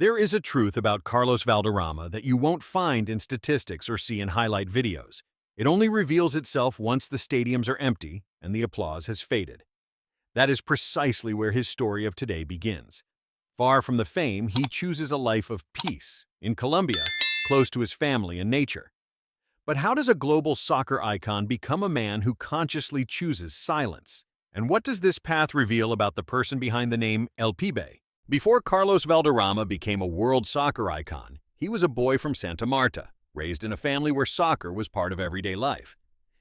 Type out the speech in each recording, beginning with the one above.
There is a truth about Carlos Valderrama that you won't find in statistics or see in highlight videos. It only reveals itself once the stadiums are empty and the applause has faded. That is precisely where his story of today begins. Far from the fame, he chooses a life of peace in Colombia, close to his family and nature. But how does a global soccer icon become a man who consciously chooses silence? And what does this path reveal about the person behind the name El Pibe? Before Carlos Valderrama became a world soccer icon, he was a boy from Santa Marta, raised in a family where soccer was part of everyday life.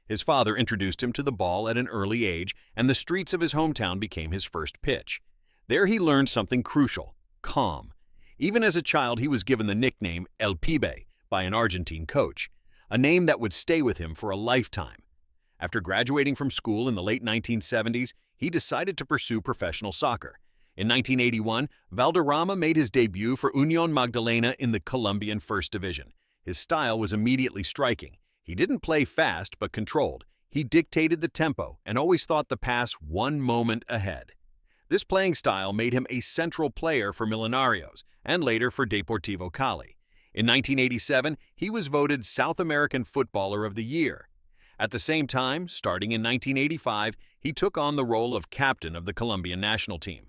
His father introduced him to the ball at an early age, and the streets of his hometown became his first pitch. There he learned something crucial: calm. Even as a child, he was given the nickname El Pibe by an Argentine coach, a name that would stay with him for a lifetime. After graduating from school in the late 1970s, he decided to pursue professional soccer. In 1981, Valderrama made his debut for Unión Magdalena in the Colombian First Division. His style was immediately striking. He didn't play fast but controlled. He dictated the tempo and always thought the pass one moment ahead. This playing style made him a central player for Millonarios and later for Deportivo Cali. In 1987, he was voted South American Footballer of the Year. At the same time, starting in 1985, he took on the role of captain of the Colombian national team.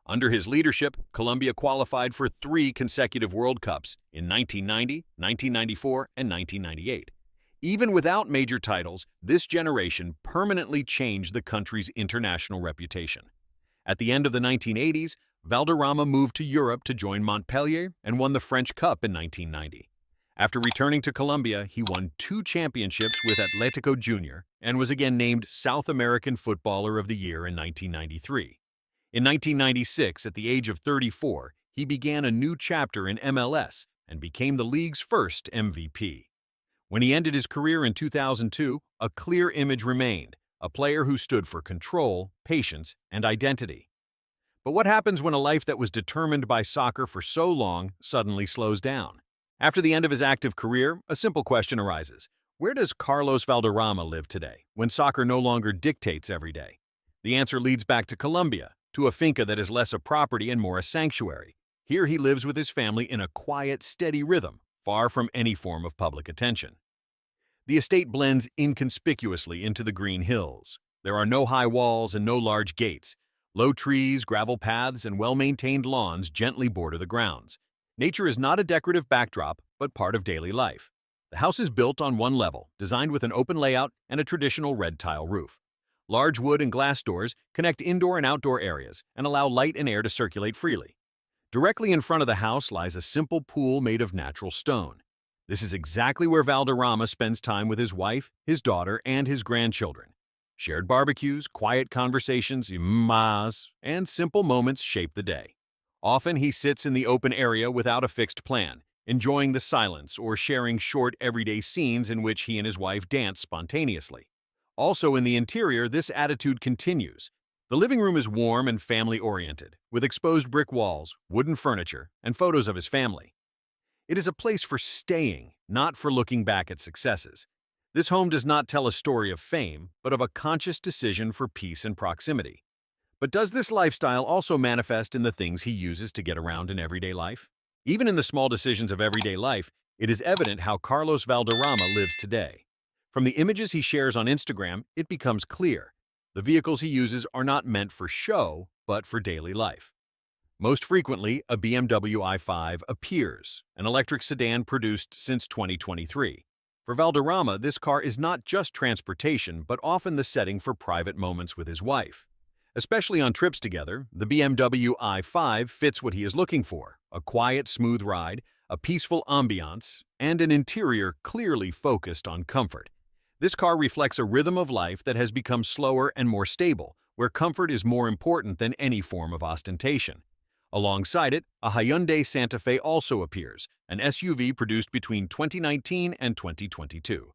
Under his leadership, Colombia qualified for 3 consecutive World Cups in 1990, 1994, and 1998. Even without major titles, this generation permanently changed the country's international reputation. At the end of the 1980s, Valderrama moved to Europe to join Montpellier and won the French Cup in 1990. After returning to Colombia, he won 2 championships with Atletico Junior and was again named South American Footballer of the Year in 1993. In 1996, at the age of 34, he began a new chapter in MLS and became the league's first MVP. When he ended his career in 2002, a clear image remained: a player who stood for control, patience, and identity. But what happens when a life that was determined by soccer for so long suddenly slows down? After the end of his active career, a simple question arises: where does Carlos Valderrama live today, when soccer no longer dictates every day? The answer leads back to Colombia, to a finca that is less a property and more a sanctuary. Here he lives with his family in a quiet, steady rhythm, far from any form of public attention. The estate blends inconspicuously into the green hills. There are no high walls and no large gates. Low trees, gravel paths, and well-maintained lawns gently border the grounds. Nature is not a decorative backdrop, but part of daily life. The house is built on one level, designed with an open layout and a traditional red tile roof. Large wood and glass doors connect indoor and outdoor areas and allow light and air to circulate freely. Directly in front of the house lies a simple pool made of natural stone. This is exactly where Valderrama spends time with his wife, his daughter, and his grandchildren. Shared barbecues, quiet conversations, and simple moments shape the day. Often he sits in the open area without a fixed plan, enjoying the silence or sharing short everyday scenes in which he and his wife dance spontaneously. Also in the interior, this attitude continues. The living room is warm and family-oriented, with exposed brick walls, wooden furniture, and photos of his family. It is a place for staying, not for looking back at successes. This home does not tell a story of fame, but of a conscious decision for peace and proximity. But does this lifestyle also manifest in the things he uses to get around in everyday life? Even in the small decisions of everyday life, it is evident how Carlos Valderrama lives today. From the images he shares on Instagram, it becomes clear: the vehicles he uses are not meant for show, but for daily life. Most frequently, a BMW i5 appears, an electric sedan produced since 2023. For Valderrama, this car is not just transportation, but often the setting for private moments with his wife. Especially on trips together, the BMW i5 fits what he is looking for: a quiet, smooth ride, a peaceful ambiance, and an interior clearly focused on comfort. This car reflects a rhythm of life that has become slower and more stable, where comfort is more important than any form of ostentation. Alongside it, a Hyundai Santa Fe also appears, an SUV produced between 2019 and 2022.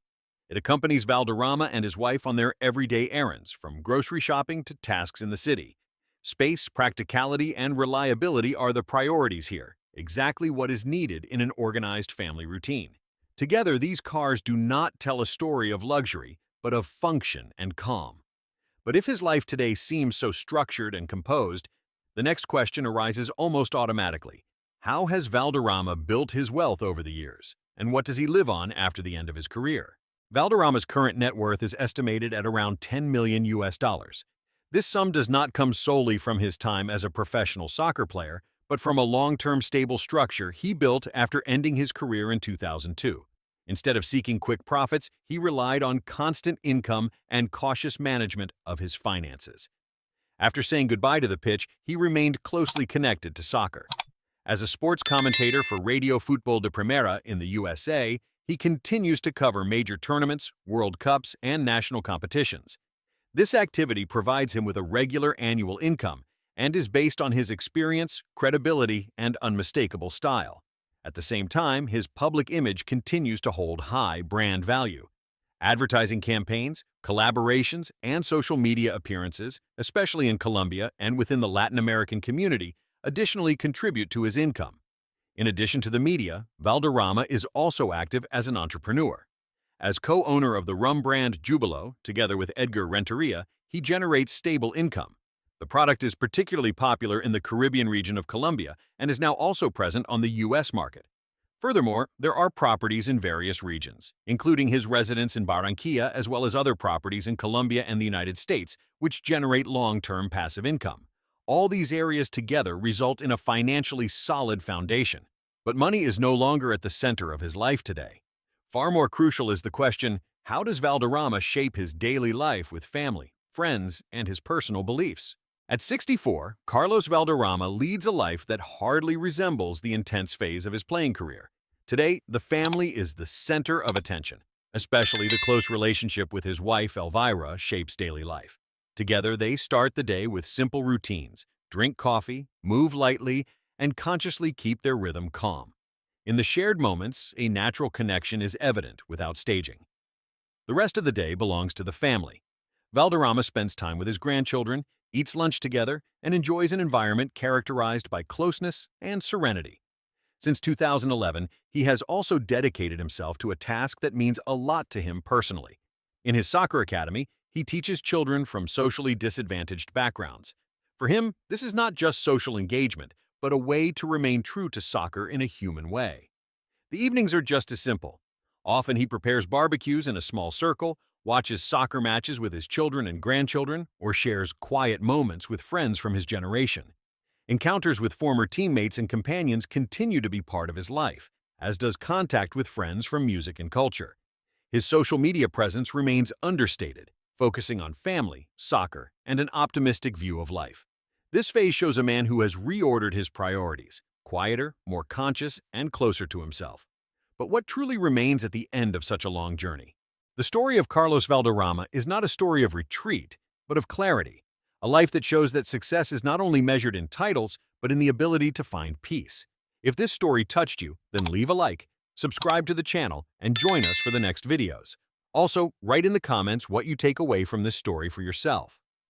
It accompanies Valderrama and his wife on their everyday errands, from grocery shopping to tasks in the city. Space, practicality, and reliability are the priorities here, exactly what is needed in an organized family routine. Together, these cars do not tell a story of luxury, but of function and calm. But if his life today seems so structured and composed, the next question arises almost automatically: How has Valderrama built his wealth over the years, and what does he live on after the end of his career? Valderrama's current net worth is estimated at around 10 million US dollars. This sum does not come solely from his time as a professional soccer player, but from a long-term stable structure he built after ending his career in 2002. Instead of seeking quick profits, he relied on constant income and cautious management of his finances. After saying goodbye to the pitch, he remained closely connected to soccer. As a sports commentator for Radio Fútbol de Primera in the USA, he continues to cover major tournaments, World Cups, and national competitions. This activity provides him with a regular annual income and is based on his experience, credibility, and unmistakable style. At the same time, his public image continues to hold high brand value. Advertising campaigns, collaborations, and social media appearances, especially in Colombia and within the Latin American community, additionally contribute to his income. In addition to the media, Valderrama is also active as an entrepreneur. As co-owner of the rum brand Jubilo, together with Edgar Renteria, he generates stable income. The product is particularly popular in the Caribbean region of Colombia and is now also present on the U.S. market. Furthermore, there are properties in various regions, including his residence in Barranquilla as well as other properties in Colombia and the United States, which generate long-term passive income. All these areas together result in a financially solid foundation. But money is no longer at the center of his life today. Far more crucial is the question, how does Valderrama shape his daily life with family, friends, and his personal beliefs? At 64, Carlos Valderrama leads a life that hardly resembles the intense phase of his playing career. Today, the family is the center of attention. Especially the close relationship with his wife, Elvira, shapes daily life. Together, they start the day with simple routines, drink coffee, move lightly, and consciously keep their rhythm calm. In the shared moments, a natural connection is evident without staging. The rest of the day belongs to the family. Valderrama spends time with his grandchildren, eats lunch together, and enjoys an environment characterized by closeness and serenity. Since 2011, he has also dedicated himself to a task that means a lot to him personally. In his soccer academy, he teaches children from socially disadvantaged backgrounds. For him, this is not just social engagement, but a way to remain true to soccer in a human way. The evenings are just as simple. Often he prepares barbecues in a small circle, watches soccer matches with his children and grandchildren, or shares quiet moments with friends from his generation. Encounters with former teammates and companions continue to be part of his life, as does contact with friends from music and culture. His social media presence remains understated, focusing on family, soccer, and an optimistic view of life. This phase shows a man who has reordered his priorities, quieter, more conscious, and closer to himself. But what truly remains at the end of such a long journey? The story of Carlos Valderrama is not a story of retreat, but of clarity, a life that shows that success is not only measured in titles, but in the ability to find peace. If this story touched you, then leave a like, subscribe to the channel, and join us for the next videos. Also, write in the comments what you take away from this story for yourself.